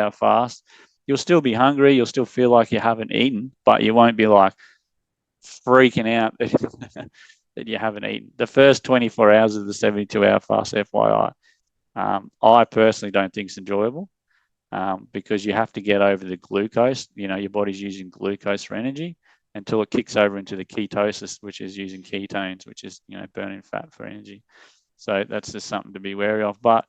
hour fast, you'll still be hungry. You'll still feel like you haven't eaten, but you won't be like freaking out that you haven't eaten. The first 24 hours of the 72-hour fast, FYI, I personally don't think it's enjoyable because you have to get over the glucose. Your body's using glucose for energy until it kicks over into the ketosis, which is using ketones, which is, burning fat for energy. So that's just something to be wary of. But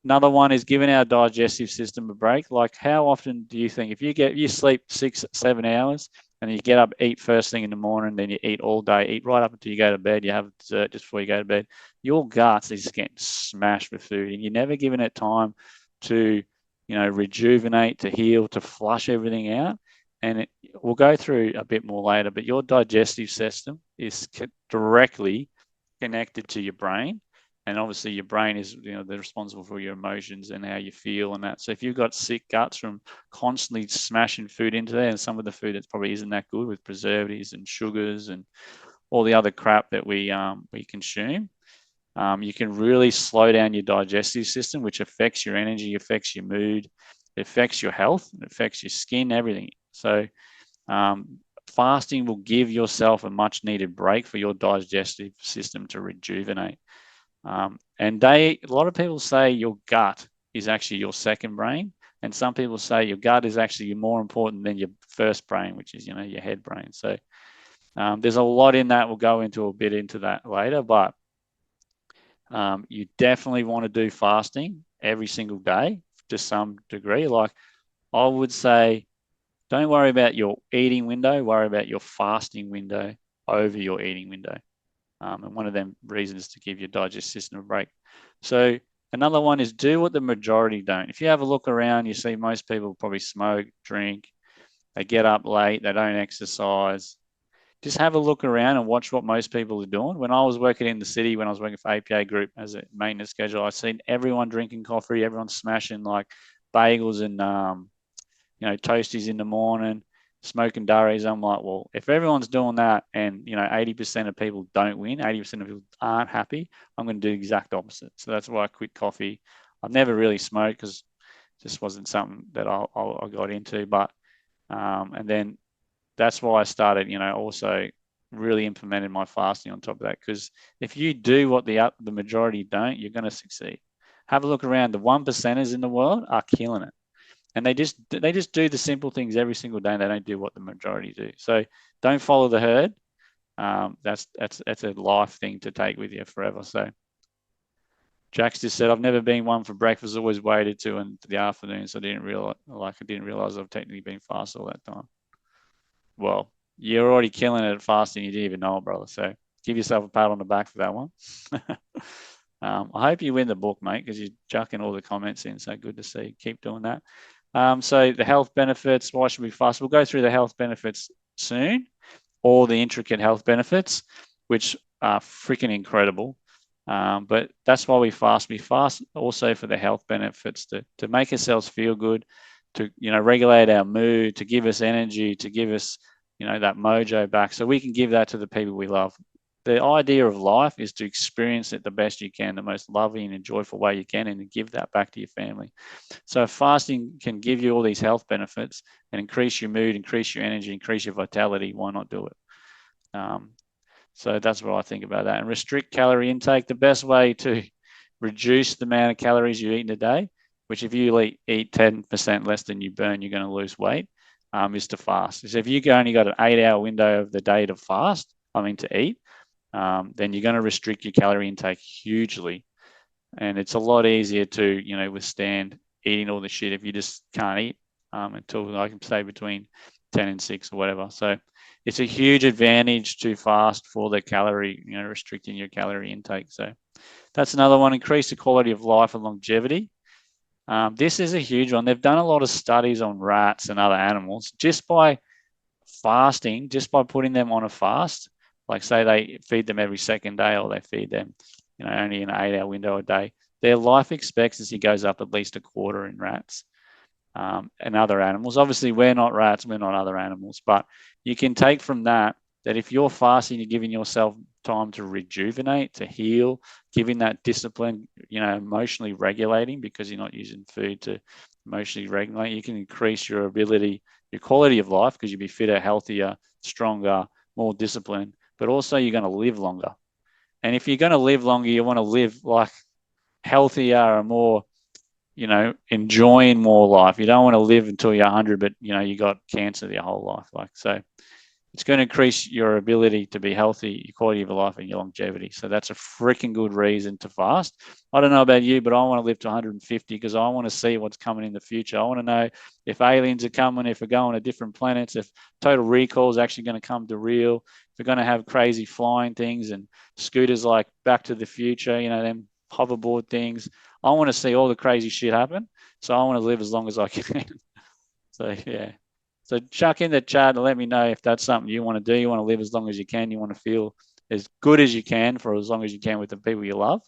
another one is giving our digestive system a break. Like, how often do you think if you sleep 6-7 hours and you get up, eat first thing in the morning, then you eat all day, eat right up until you go to bed, you have dessert just before you go to bed, your guts is getting smashed with food, and you're never giving it time to, rejuvenate, to heal, to flush everything out. And we'll go through a bit more later, but your digestive system is directly connected to your brain. And obviously your brain is, they're responsible for your emotions and how you feel and that. So if you've got sick guts from constantly smashing food into there, and some of the food that probably isn't that good with preservatives and sugars and all the other crap that we consume, you can really slow down your digestive system, which affects your energy, affects your mood, it affects your health, it affects your skin, everything. So fasting will give yourself a much needed break for your digestive system to rejuvenate. And a lot of people say your gut is actually your second brain. And some people say your gut is actually more important than your first brain, which is, your head brain. So there's a lot in that. We'll go into a bit into that later, but you definitely want to do fasting every single day to some degree. Like, I would say, don't worry about your eating window, worry about your fasting window over your eating window. And one of them reasons to give your digestive system a break. So another one is do what the majority don't. If you have a look around, you see most people probably smoke, drink, they get up late, they don't exercise. Just have a look around and watch what most people are doing. When I was working in the city, when I was working for APA Group as a maintenance schedule, I seen everyone drinking coffee, everyone smashing like bagels and toasties in the morning, smoking durries. I'm like, well, if everyone's doing that and 80% of people don't win, 80% of people aren't happy, I'm going to do the exact opposite. So that's why I quit coffee. I've never really smoked because it just wasn't something that I got into. But and then that's why I started, also really implemented my fasting on top of that. Because if you do what the majority don't, you're going to succeed. Have a look around. The 1%ers in the world are killing it. And they just do the simple things every single day. And they don't do what the majority do. So don't follow the herd. That's a life thing to take with you forever. So Jax just said, I've never been one for breakfast. Always waited to in the afternoon. So I didn't realize I've technically been fast all that time. Well, you're already killing it at fasting. You didn't even know it, brother. So give yourself a pat on the back for that one. I hope you win the book, mate, because you're chucking all the comments in. So good to see. Keep doing that. So the health benefits, why should we fast? We'll go through the health benefits soon, all the intricate health benefits, which are freaking incredible. But that's why we fast. We fast also for the health benefits to make ourselves feel good, to regulate our mood, to give us energy, to give us that mojo back, so we can give that to the people we love. The idea of life is to experience it the best you can, the most loving and joyful way you can, and to give that back to your family. So fasting can give you all these health benefits and increase your mood, increase your energy, increase your vitality. Why not do it? So that's what I think about that. And restrict calorie intake. The best way to reduce the amount of calories you eat in a day, which if you eat 10% less than you burn, you're going to lose weight, is to fast. So if you only got an 8-hour window of the day to fast, to eat, then you're going to restrict your calorie intake hugely. And it's a lot easier to, withstand eating all the shit if you just can't eat until, I can say, between 10 and 6 or whatever. So it's a huge advantage to fast for the calorie, restricting your calorie intake. So that's another one. Increase the quality of life and longevity. This is a huge one. They've done a lot of studies on rats and other animals just by fasting, just by putting them on a fast. Like, say they feed them every second day, or they feed them, only an 8-hour window a day. Their life expectancy goes up at least a quarter in rats and other animals. Obviously, we're not rats, we're not other animals, but you can take from that if you're fasting, you're giving yourself time to rejuvenate, to heal, giving that discipline, emotionally regulating, because you're not using food to emotionally regulate. You can increase your ability, your quality of life, because you'll be fitter, healthier, stronger, more disciplined, but also you're going to live longer. And if you're going to live longer, you want to live like healthier and more, enjoying more life. You don't want to live until you're 100, but you got cancer your whole life. Like, so it's going to increase your ability to be healthy, your quality of life, and your longevity. So that's a freaking good reason to fast. I don't know about you, but I want to live to 150 because I want to see what's coming in the future. I want to know if aliens are coming, if we're going to different planets, if Total Recall is actually going to come to real, if we're going to have crazy flying things and scooters like Back to the Future, them hoverboard things. I want to see all the crazy shit happen. So I want to live as long as I can. So, yeah. So chuck in the chat and let me know if that's something you want to do. You want to live as long as you can. You want to feel as good as you can for as long as you can with the people you love.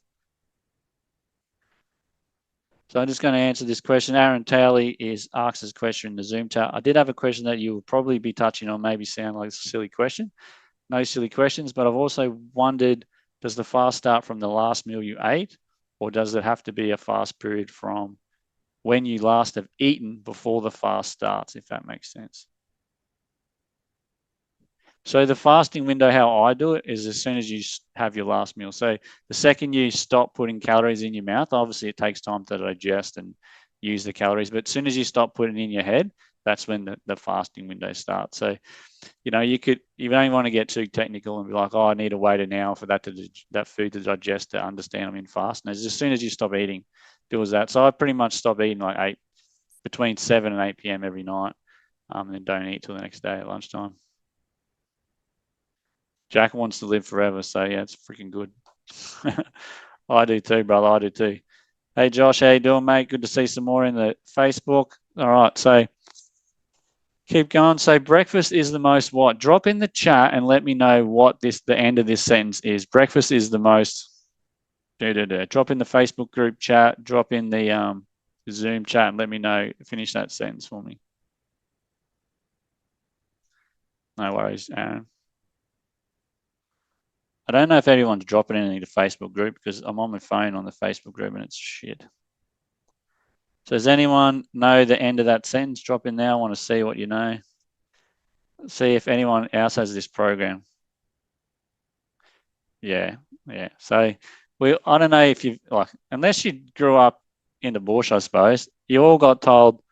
So I'm just going to answer this question. Aaron Talley asks this question in the Zoom chat. I did have a question that you will probably be touching on, maybe sound like a silly question. No silly questions, but I've also wondered, does the fast start from the last meal you ate, or does it have to be a fast period from when you last have eaten before the fast starts, if that makes sense? So the fasting window, how I do it, is as soon as you have your last meal. So the second you stop putting calories in your mouth, obviously it takes time to digest and use the calories, but as soon as you stop putting it in your head, that's when the fasting window starts. So, you don't want to get too technical and be like, oh, I need to wait an hour for that food to digest to understand I'm in fast. And as soon as you stop eating, do that. So I pretty much stop eating like between 7 and 8 p.m. every night, and then don't eat till the next day at lunchtime. Jack wants to live forever, so yeah, it's freaking good. I do too, brother. I do too. Hey, Josh, how you doing, mate? Good to see some more in the Facebook. All right, so keep going. So breakfast is the most what? Drop in the chat and let me know what the end of this sentence is. Breakfast is the most. Drop in the Facebook group chat. Drop in the Zoom chat and let me know. Finish that sentence for me. No worries, Aaron. I don't know if anyone's dropping anything to Facebook group because I'm on my phone on the Facebook group and it's shit. So does anyone know the end of that sentence? Drop in there. I want to see what you know. See if anyone else has this program. Yeah. So I don't know if unless you grew up in the bush, I suppose, you all got told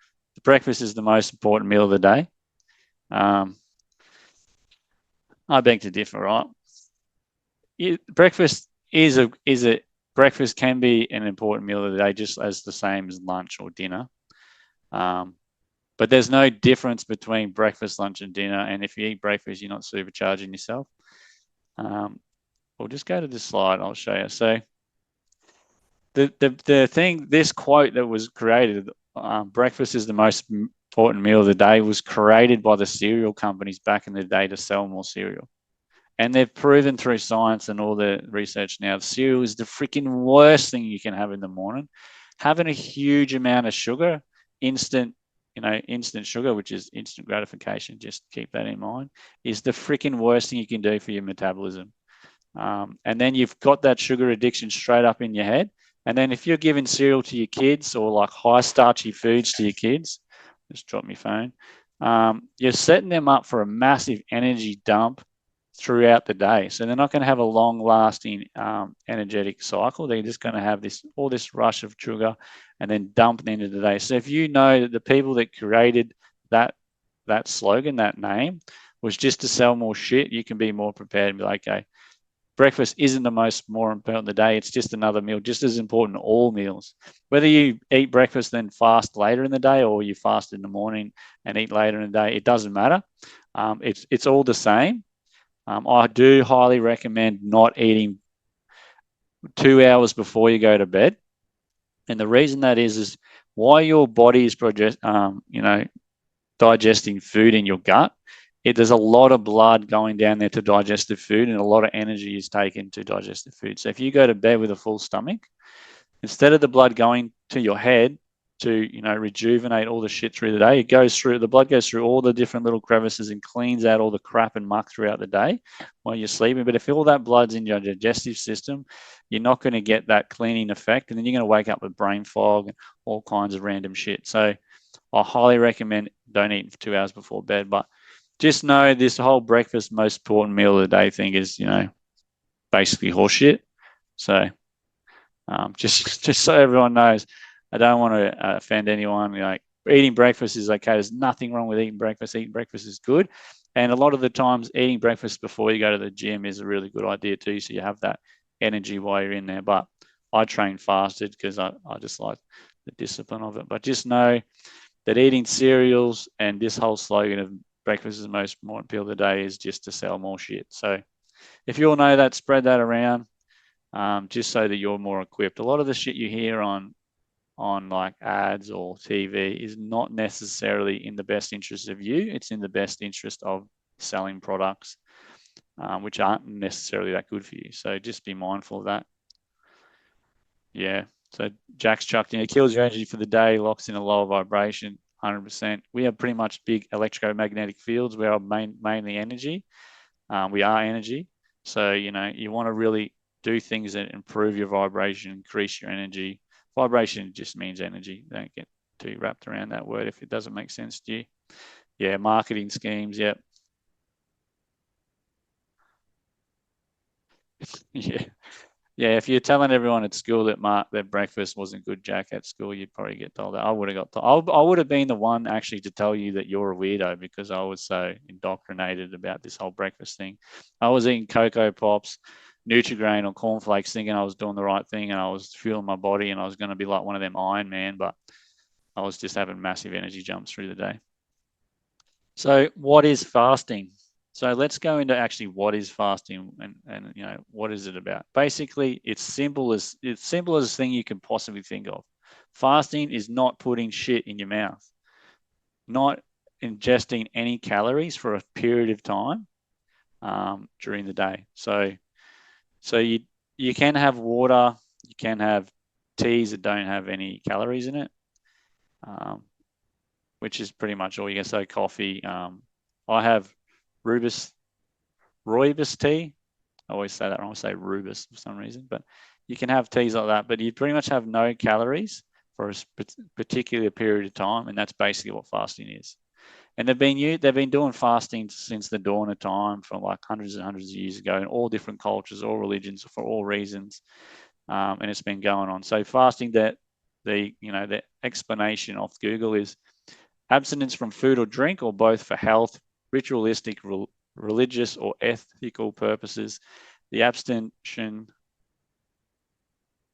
breakfast is the most important meal of the day. I beg to differ, right? Breakfast breakfast can be an important meal of the day, just as the same as lunch or dinner. But there's no difference between breakfast, lunch, and dinner. And if you eat breakfast, you're not supercharging yourself. We'll just go to this slide. I'll show you. So the thing, this quote that was created, breakfast is the most important meal of the day, was created by the cereal companies back in the day to sell more cereal. And they've proven through science and all the research now, cereal is the freaking worst thing you can have in the morning. Having a huge amount of sugar, instant sugar, which is instant gratification, just keep that in mind, is the freaking worst thing you can do for your metabolism. And then you've got that sugar addiction straight up in your head. And then if you're giving cereal to your kids or like high starchy foods to your kids, just drop my phone, you're setting them up for a massive energy dump throughout the day. So they're not going to have a long lasting energetic cycle. They're just going to have all this rush of sugar and then dump at the end of the day. So if you know that the people that created that slogan, that name, was just to sell more shit, you can be more prepared and be like, okay, breakfast isn't more important the day. It's just another meal, just as important all meals. Whether you eat breakfast then fast later in the day, or you fast in the morning and eat later in the day, it doesn't matter. It's all the same. I do highly recommend not eating 2 hours before you go to bed. And the reason that is while your body is digesting food in your gut, there's a lot of blood going down there to digest the food, and a lot of energy is taken to digest the food. So if you go to bed with a full stomach, instead of the blood going to your head to rejuvenate all the shit through the day, the blood goes through all the different little crevices and cleans out all the crap and muck throughout the day while you're sleeping. But if all that blood's in your digestive system, you're not going to get that cleaning effect, and then you're going to wake up with brain fog and all kinds of random shit. So I highly recommend don't eat for 2 hours before bed. But just know this whole breakfast, most important meal of the day thing is, basically horseshit. So just so everyone knows, I don't want to offend anyone. Eating breakfast is okay. There's nothing wrong with eating breakfast. Eating breakfast is good. And a lot of the times, eating breakfast before you go to the gym is a really good idea too. So you have that energy while you're in there. But I train fasted because I just like the discipline of it. But just know that eating cereals and this whole slogan of breakfast is the most important meal of the day is just to sell more shit. So if you all know that, spread that around, just so that you're more equipped. A lot of the shit you hear on like ads or TV is not necessarily in the best interest of you. It's in the best interest of selling products, which aren't necessarily that good for you. So just be mindful of that. Yeah. So Jack's chucked in. It kills your energy for the day, locks in a lower vibration, 100%. We have pretty much big electromagnetic fields where are mainly energy. We are energy. So, you want to really do things that improve your vibration, increase your energy. Vibration just means energy. Don't get too wrapped around that word if it doesn't make sense to you. Yeah, marketing schemes. Yep. Yeah. Yeah, if you're telling everyone at school that breakfast wasn't good, Jack, at school, you'd probably get told that. I would have got told. I would have been the one actually to tell you that you're a weirdo because I was so indoctrinated about this whole breakfast thing. I was eating Cocoa Pops, Nutri-Grain or cornflakes, thinking I was doing the right thing and I was fueling my body and I was going to be like one of them Iron Man, but I was just having massive energy jumps through the day. So, what is fasting? So let's go into actually what is fasting and what is it about. Basically, it's simple as thing you can possibly think of. Fasting is not putting shit in your mouth, not ingesting any calories for a period of time during the day. So you can have water, you can have teas that don't have any calories in it, um, which is pretty much all you can say. Coffee. I have rooibos rooibos tea. I always say that wrong. I say rooibos for some reason, but you can have teas like that, but you pretty much have no calories for a particular period of time, and that's basically what fasting is. And they've been doing fasting since the dawn of time, from like hundreds and hundreds of years ago, in all different cultures, all religions, for all reasons, and it's been going on. So fasting, that the explanation of Google is abstinence from food or drink, or both, for health, ritualistic, religious, or ethical purposes. The abstention,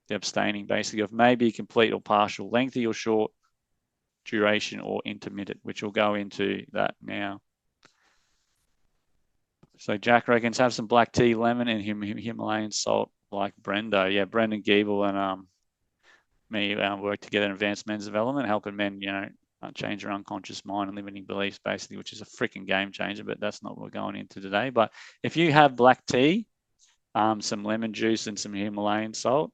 the abstaining basically of maybe complete or partial, lengthy or short duration, or intermittent, which we'll go into that now. So Jack reckons have some black tea, lemon, and Himalayan salt like Brendo. Yeah, Brendan Giebel and me work together in advanced men's development, helping men, change their unconscious mind and limiting beliefs, basically, which is a freaking game changer. But that's not what we're going into today. But if you have black tea, some lemon juice, and some Himalayan salt,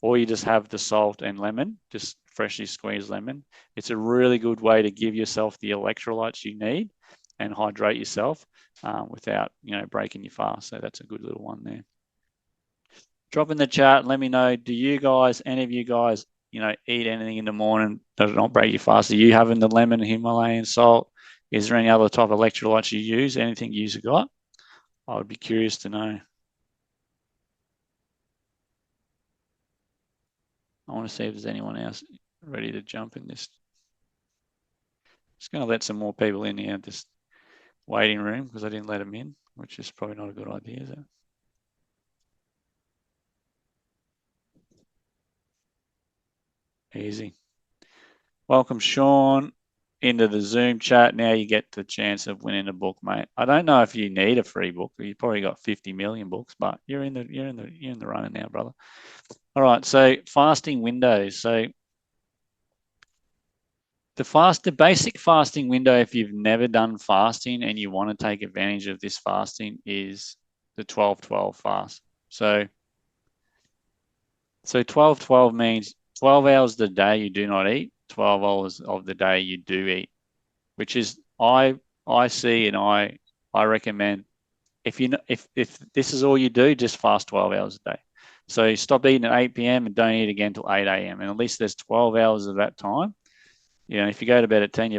or you just have the salt and lemon, just freshly squeezed lemon, it's a really good way to give yourself the electrolytes you need and hydrate yourself without, breaking your fast. So that's a good little one there. Drop in the chat and let me know, do you guys, any of you guys, eat anything in the morning? Does it not break your fast? Are you having the lemon, Himalayan salt? Is there any other type of electrolytes you use? Anything you got? I would be curious to know. I want to see if there's anyone else ready to jump in this. Just going to let some more people in here, this waiting room, because I didn't let them in, which is probably not a good idea, is it? Easy. Welcome, Sean, into the Zoom chat. Now you get the chance of winning a book, mate. I don't know if you need a free book. You probably got 50 million books, but you're in the running now, brother. All right. So fasting windows. So the basic fasting window, if you've never done fasting and you want to take advantage of this fasting, is the 12-12 fast. So 12-12 means 12 hours of the day you do not eat, 12 hours of the day you do eat, which is I see and I recommend, if this is all you do, just fast 12 hours a day. So stop eating at 8 p.m. and don't eat again until 8 a.m. And at least there's 12 hours of that time, You know, if you go to bed at 10, you've